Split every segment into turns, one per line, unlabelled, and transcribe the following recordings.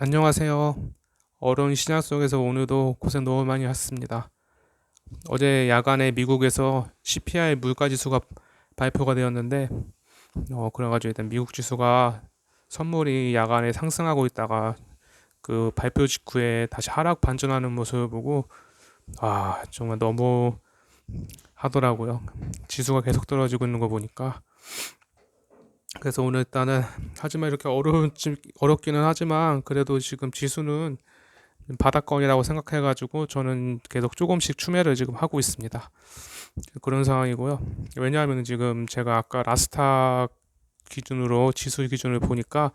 안녕하세요. 어려운 시장 속에서 오늘도 고생 너무 많이 했습니다. 어제 야간에 미국에서 CPI 물가 지수가 발표가 되었는데, 그래가지고 일단 미국 지수가 선물이 야간에 상승하고 있다가 그 발표 직후에 다시 하락 반전하는 모습을 보고, 정말 너무 하더라고요. 지수가 계속 떨어지고 있는 거 보니까. 그래서 오늘 일단은, 하지만 이렇게 어렵기는 하지만, 그래도 지금 지수는 바닥권이라고 생각해가지고 저는 계속 조금씩 추매를 지금 하고 있습니다. 그런 상황이고요. 왜냐하면 지금 제가 아까 라스타 기준으로 지수 기준을 보니까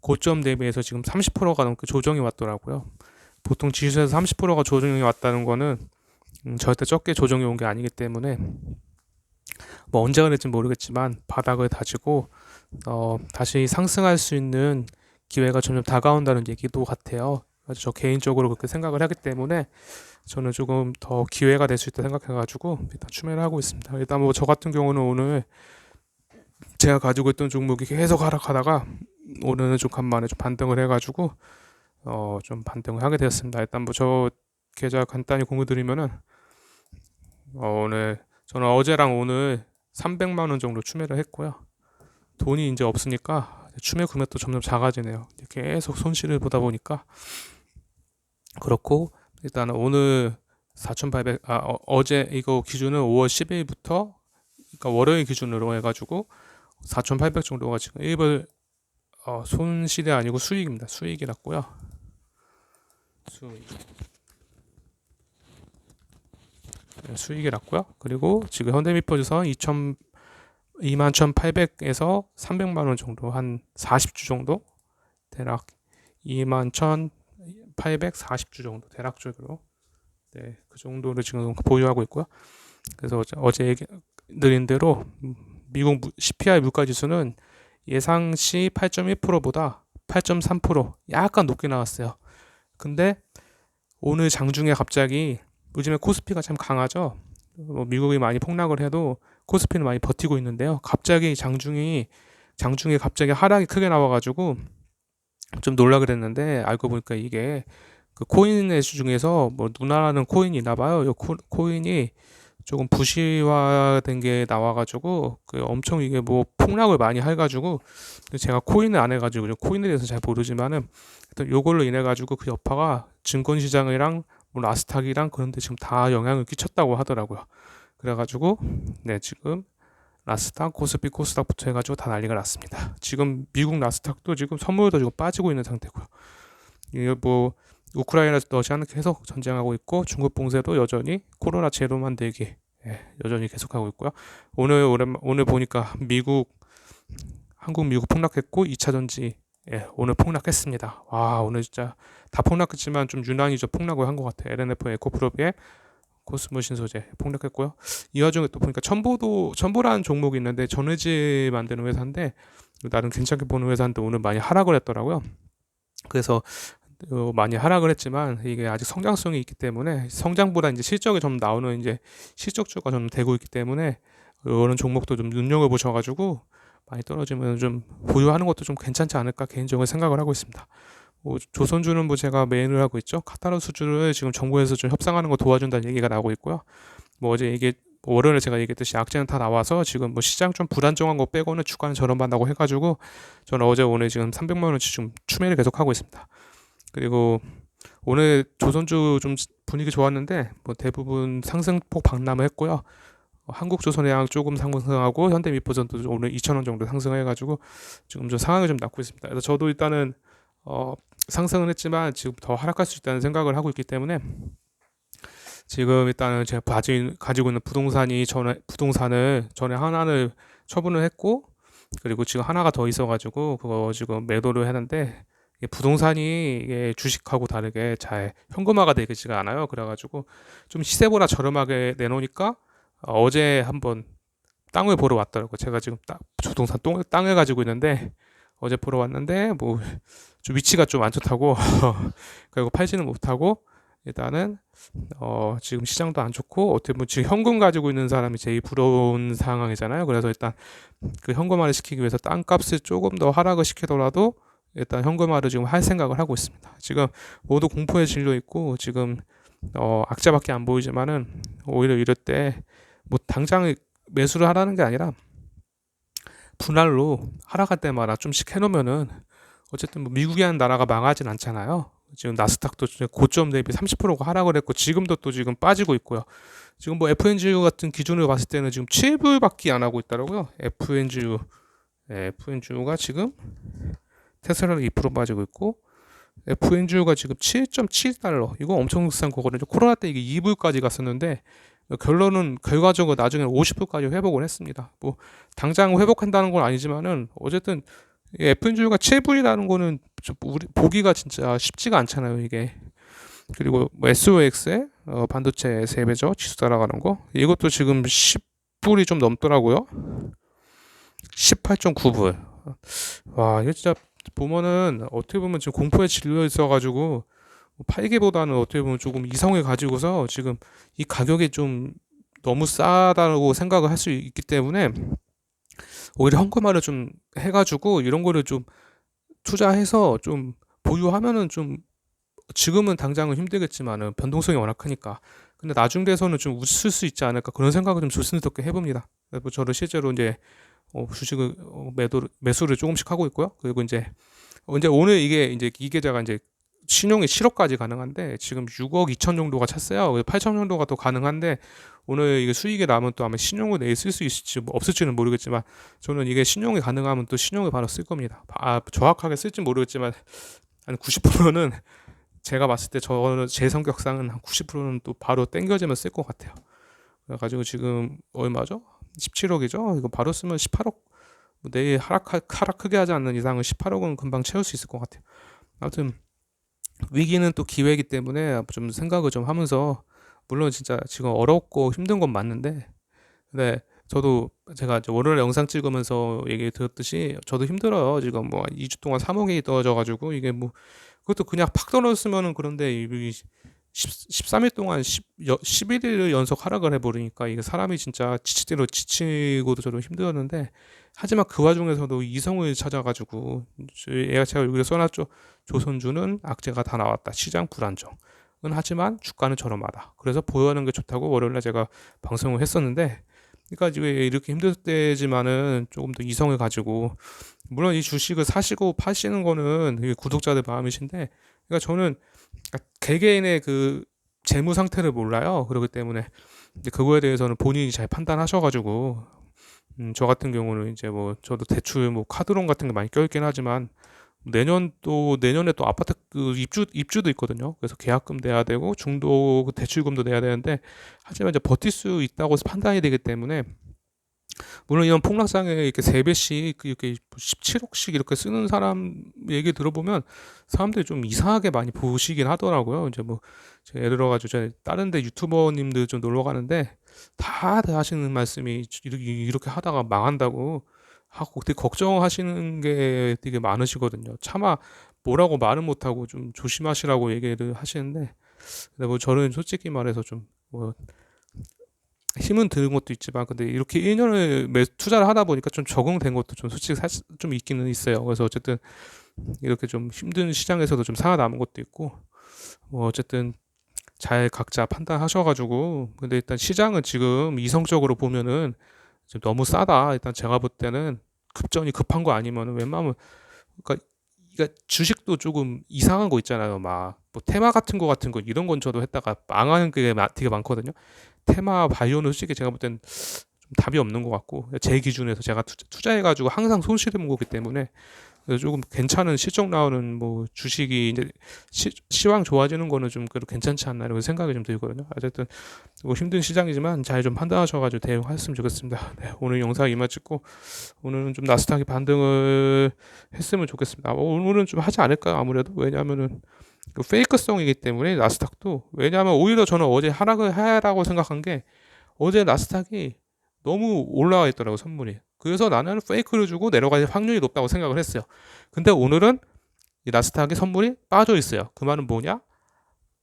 고점 대비해서 지금 30%가 넘게 조정이 왔더라고요. 보통 지수에서 30%가 조정이 왔다는 거는 절대 적게 조정이 온 게 아니기 때문에 뭐 언제 그랬지 모르겠지만 바닥을 다지고 다시 상승할 수 있는 기회가 점점 다가온다는 얘기도 같아요. 그래서 저 개인적으로 그렇게 생각을 하기 때문에 저는 조금 더 기회가 될 수 있다 생각해가지고 일단 추매를 하고 있습니다. 일단 뭐 저 같은 경우는 오늘 제가 가지고 있던 종목이 계속 하락하다가 오늘은 좀 간만에 좀 반등을 해가지고 좀 반등을 하게 되었습니다. 일단 뭐 저 계좌 간단히 공유드리면은 오늘 저는 어제랑 오늘 300만 원 정도 추매를 했고요. 돈이 이제 없으니까 추매 금액도 점점 작아지네요. 계속 손실을 보다 보니까 그렇고 일단은 오늘 4,800 어제 이거 기준은 5월 10일부터 그러니까 월요일 기준으로 해가지고 4,800 정도가 지금 일벌 손실이 아니고 수익입니다. 수익이 났고요. 수익. 네, 수익이 났고요. 그리고 지금 현대미포에서 21,800에서 300만 원 정도 한 40주 정도 대략 21,840주 정도 대략적으로 그 정도를 지금 보유하고 있고요. 그래서 어제 얘기 드린 대로 미국 CPI 물가 지수는 예상시 8.1%보다 8.3% 약간 높게 나왔어요. 근데 오늘 장중에 갑자기 요즘에 코스피가 참 강하죠. 미국이 많이 폭락을 해도 코스피는 많이 버티고 있는데요. 갑자기 장중에 갑자기 하락이 크게 나와가지고 좀 놀라 그랬는데 알고 보니까 이게 그 코인 중에서 뭐 누나라는 코인이 있나 봐요. 이 코인이 조금 부실화된 게 나와가지고 그 엄청 이게 뭐 폭락을 많이 해가지고 제가 코인을 안 해가지고 코인에 대해서 잘 모르지만은 요걸로 인해 가지고 그 여파가 증권시장이랑 뭐 나스닥이랑 그런데 지금 다 영향을 끼쳤다고 하더라고요. 그래가지고 네 지금 나스닥, 코스피, 코스닥부터 해가지고 다 난리가 났습니다. 지금 미국 나스닥도 지금 선물도 지금 빠지고 있는 상태고요. 이게 뭐 우크라이나 러시아는 계속 전쟁하고 있고 중국 봉쇄도 여전히 코로나 제로 만들기 여전히 계속하고 있고요. 오늘 보니까 한국 미국 폭락했고 2차 전지 오늘 폭락했습니다. 와 오늘 진짜 다 폭락했지만 좀 유난히 저 폭락을 한 것 같아요. LNF 에코프로비의 코스모 신소재 폭락했고요. 이 와중에 또 보니까 첨보라는 종목이 있는데 전해질 만드는 회사인데 나름 괜찮게 보는 회사인데 오늘 많이 하락을 했더라고요. 그래서 많이 하락을 했지만 이게 아직 성장성이 있기 때문에 성장보다 이제 실적이 좀 나오는 이제 실적주가 좀 되고 있기 때문에 이런 종목도 좀 눈여겨 보셔가지고 많이 떨어지면 좀 보유하는 것도 좀 괜찮지 않을까 개인적으로 생각을 하고 있습니다. 뭐 조선주는 뭐 제가 메인을 하고 있죠. 카타르수주를 지금 정부에서 좀 협상하는 거 도와준다는 얘기가 나오고 있고요. 뭐 어제 이게 월요일에 제가 얘기했듯이 악재는 다 나와서 지금 뭐 시장 좀 불안정한 거 빼고는 주가는 저렴한다고 해가지고 저는 어제 오늘 지금 300만 원치 지금 추매를 계속 하고 있습니다. 그리고 오늘 조선주 좀 분위기 좋았는데 뭐 대부분 상승폭 방남을 했고요. 한국조선해양 조금 상승하고 현대미포전도 오늘 2,000원 정도 상승해가지고 지금 좀 상황이 좀 낮고 있습니다. 그래서 저도 일단은 상승은 했지만 지금 더 하락할 수 있다는 생각을 하고 있기 때문에 지금 일단은 제가 가지고 있는 부동산을 전에 하나를 처분을 했고 그리고 지금 하나가 더 있어가지고 그거 지금 매도를 했는데 이게 부동산이 이게 주식하고 다르게 잘 현금화가 되지가 않아요. 그래가지고 좀 시세보다 저렴하게 내놓으니까 어제 한번 땅을 보러 왔더라고요. 제가 지금 부동산 땅을 가지고 있는데 어제 보러 왔는데 뭐 좀 위치가 좀 안 좋다고 그리고 팔지는 못하고 일단은 지금 시장도 안 좋고 어떻게 보면 지금 현금 가지고 있는 사람이 제일 부러운 상황이잖아요. 그래서 일단 그 현금화를 시키기 위해서 땅값을 조금 더 하락을 시키더라도 일단 현금화를 지금 할 생각을 하고 있습니다. 지금 모두 공포에 질려 있고 지금 악재밖에 안 보이지만은 오히려 이럴 때 뭐 당장 매수를 하라는 게 아니라 분할로 하락할 때마다 좀씩 해놓으면은 어쨌든 뭐 미국이라는 나라가 망하진 않잖아요. 지금 나스닥도 고점 대비 30%가 하락을 했고 지금도 또 지금 빠지고 있고요. 지금 뭐 FNGU 같은 기준으로 봤을 때는 지금 7불밖에 안 하고 있더라고요. FNGU가 지금 테슬라가 2% 빠지고 있고 FNGU가 지금 7.7달러 이거 엄청 싼 거거든요. 코로나 때 이게 2불까지 갔었는데 결과적으로 나중에 50불까지 회복을 했습니다. 뭐 당장 회복한다는 건 아니지만은 어쨌든 FNGU가 7불이라는 거는 우리 보기가 진짜 쉽지가 않잖아요 이게. 그리고 뭐 SOX의 반도체 3배죠 지수 따라가는 거 이것도 지금 10불이 좀 넘더라고요. 18.9불. 와 이거 진짜 보면은 어떻게 보면 지금 공포에 질려 있어가지고 팔기보다는 어떻게 보면 조금 이성을 가지고서 지금 이 가격이 좀 너무 싸다고 생각을 할 수 있기 때문에 오히려 현금화를 좀 해가지고 이런 거를 좀 투자해서 좀 보유하면은 좀 지금은 당장은 힘들겠지만은 변동성이 워낙 크니까 근데 나중 돼서는 좀 웃을 수 있지 않을까 그런 생각을 좀 조심스럽게 해봅니다. 그리고 저를 실제로 이제 주식을 매수를 조금씩 하고 있고요. 그리고 이제 오늘 이게 이 계좌가 이제 신용이 7억까지 가능한데 지금 6억 2천 정도가 찼어요. 8천 정도가 더 가능한데 오늘 이게 수익이 나면 또 아마 신용을 내쓸 수 있을지 뭐 없을지는 모르겠지만 저는 이게 신용이 가능하면 또 신용을 바로 쓸 겁니다. 정확하게 쓸지 모르겠지만 한 90%는 제가 봤을 때 저는 제 성격상은 한 90%는 또 바로 땡겨지면 쓸 것 같아요. 그래가지고 지금 얼마죠? 17억이죠? 이거 바로 쓰면 18억. 내일 하락 크게 하지 않는 이상은 18억은 금방 채울 수 있을 것 같아요. 아무튼 위기는 또 기회이기 때문에 좀 생각을 좀 하면서 물론 진짜 지금 어렵고 힘든 건 맞는데 근데 저도 제가 월요일 영상 찍으면서 얘기 들었듯이 저도 힘들어요. 지금 뭐 2주 동안 3억이 떨어져 가지고 이게 뭐 그것도 그냥 팍 떨어졌으면은 그런데 이 13일 동안 11일 연속 하락을 해버리니까 이게 사람이 진짜 지치대로 지치고도 저도 힘들었는데 하지만 그 와중에서도 이성을 찾아가지고 제가 여기에 써놨죠. 조선주는 악재가 다 나왔다. 시장 불안정은 하지만 주가는 저렴하다. 그래서 보유하는 게 좋다고 월요일날 제가 방송을 했었는데 그러니까 왜 이렇게 힘들 때지만은 조금 더 이성을 가지고 물론 이 주식을 사시고 파시는 거는 구독자들 마음이신데 그러니까 저는 개개인의 그 재무 상태를 몰라요. 그렇기 때문에 그거에 대해서는 본인이 잘 판단하셔가지고 저 같은 경우는 이제 뭐 저도 대출 뭐 카드론 같은 게 많이 껴있긴 하지만 내년에 또 아파트 그 입주도 있거든요. 그래서 계약금 내야 되고 중도 대출금도 내야 되는데 하지만 이제 버틸 수 있다고 판단이 되기 때문에 물론 이런 폭락상에 이렇게 3배씩 이렇게 17억씩 이렇게 쓰는 사람 얘기 들어보면 사람들이 좀 이상하게 많이 보시긴 하더라고요. 이제 뭐 제가 예를 들어가지고 제가 다른데 유튜버님들 좀 놀러 가는데 다들 하시는 말씀이 이렇게 하다가 망한다고 하고 되게 걱정하시는 게 되게 많으시거든요. 차마 뭐라고 말은 못하고 좀 조심하시라고 얘기를 하시는데 근데 뭐 저는 솔직히 말해서 좀뭐 힘은 드는 것도 있지만 근데 이렇게 1년을 투자를 하다 보니까 좀 적응된 것도 좀 솔직히 사실 좀 있기는 있어요. 그래서 어쨌든 이렇게 좀 힘든 시장에서도 좀 살아남은 것도 있고 뭐 어쨌든 잘 각자 판단하셔가지고 근데 일단 시장은 지금 이성적으로 보면은 지금 너무 싸다. 일단 제가 볼 때는 급전이 급한 거 아니면은 웬만하면 그러니까 주식도 조금 이상한 거 있잖아요. 막 뭐 테마 같은 거 이런 건 저도 했다가 망하는 게 되게 많거든요. 테마 바이오는 솔직히 제가 볼 땐 좀 답이 없는 것 같고 제 기준에서 제가 투자해가지고 항상 손실을 본 거기 때문에 조금 괜찮은 실적 나오는 뭐 주식이 이제 시황 좋아지는 거는 좀 그래도 괜찮지 않나 이런 생각이 좀 들거든요. 어쨌든 뭐 힘든 시장이지만 잘 좀 판단하셔가지고 대응하셨으면 좋겠습니다. 네, 오늘 영상 이만 찍고 오늘은 좀 나스닥이 반등을 했으면 좋겠습니다. 오늘은 좀 하지 않을까 아무래도 왜냐하면은 그 페이크성이기 때문에 나스닥도 왜냐하면 오히려 저는 어제 하락을 하라고 생각한 게 어제 나스닥이 너무 올라와 있더라고 선물이. 그래서 나는 페이크를 주고 내려갈 확률이 높다고 생각을 했어요. 근데 오늘은 이 나스닥의 선물이 빠져 있어요. 그 말은 뭐냐?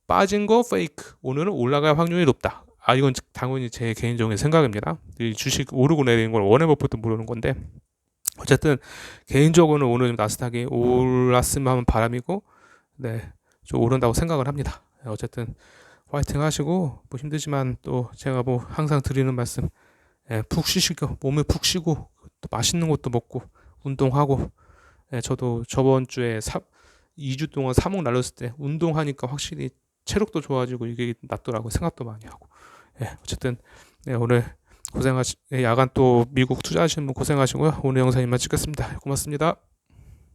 빠진 거 페이크. 오늘은 올라갈 확률이 높다. 이건 당연히 제 개인적인 생각입니다. 이 주식 오르고 내리는 걸 워렌 버핏도 모르는 건데 어쨌든 개인적으로는 오늘 나스닥이 올랐으면 하는 바람이고, 네, 좀 오른다고 생각을 합니다. 네, 어쨌든 화이팅 하시고, 뭐 힘들지만 또 제가 뭐 항상 드리는 말씀, 예, 푹 쉬시고 몸을 푹 쉬고 또 맛있는 것도 먹고 운동하고, 예, 저도 저번 주에 2주 동안 3억 날렸을 때 운동하니까 확실히 체력도 좋아지고 이게 낫더라고요. 생각도 많이 하고. 예, 어쨌든 네, 오늘 야간 또 미국 투자하시는 분 고생하시고요. 오늘 영상 이만 찍겠습니다. 고맙습니다.